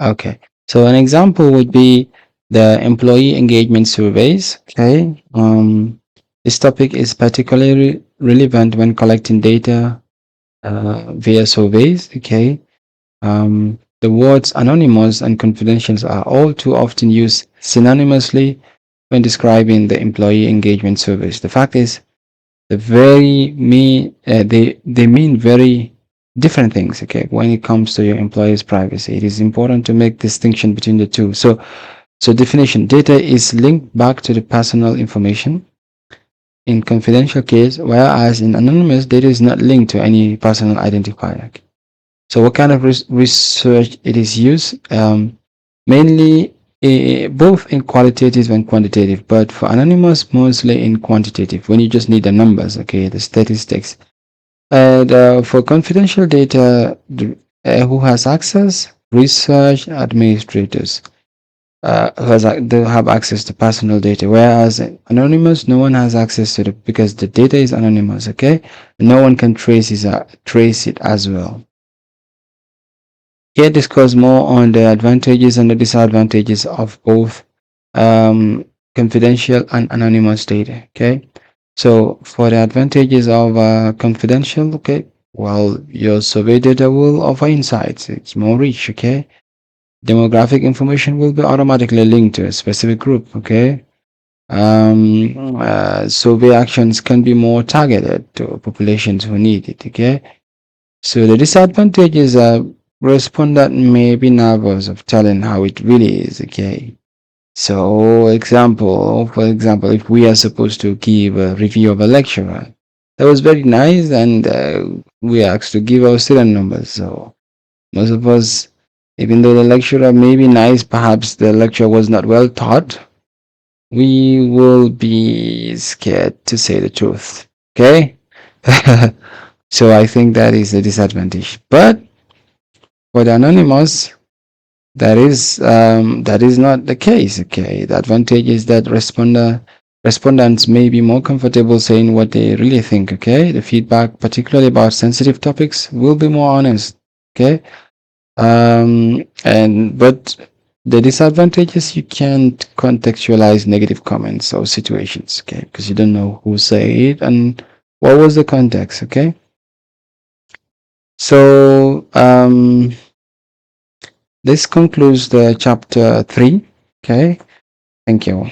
Okay. So an example would be the employee engagement surveys. Okay. This topic is particularly relevant when collecting data via surveys. Okay. The words anonymous and confidential are all too often used synonymously when describing the employee engagement surveys. The fact is, they mean very different things. Okay, when it comes to your employee's privacy, it is important to make distinction between the two. So definition: data is linked back to the personal information in confidential case, whereas in anonymous, data is not linked to any personal identifier. So what kind of research it is used? Mainly both in qualitative and quantitative, but for anonymous, mostly in quantitative, when you just need the numbers, okay, the statistics. And for confidential data, who has access? Research administrators they have access to personal data, whereas anonymous, no one has access to it because the data is anonymous, okay? No one can trace it as well. Here discuss more on the advantages and the disadvantages of both um, confidential and anonymous data. Okay, so for the advantages of confidential, okay, well, your survey data will offer insights. It's more rich. Okay, demographic information will be automatically linked to a specific group. Okay, survey actions can be more targeted to populations who need it. Okay, so the disadvantages are respondent may be nervous of telling how it really is. Okay. So, for example, if we are supposed to give a review of a lecturer, that was very nice, and we are asked to give our student numbers. So, most of us, even though the lecturer may be nice, perhaps the lecture was not well taught, we will be scared to say the truth. Okay? So, I think that is a disadvantage. But for the anonymous, that is not the case. Okay, the advantage is that respondents may be more comfortable saying what they really think. Okay, the feedback, particularly about sensitive topics, will be more honest. Okay, and but the disadvantage is you can't contextualize negative comments or situations. Okay, because you don't know who said it and what was the context. Okay, so this concludes the chapter 3. Okay. Thank you.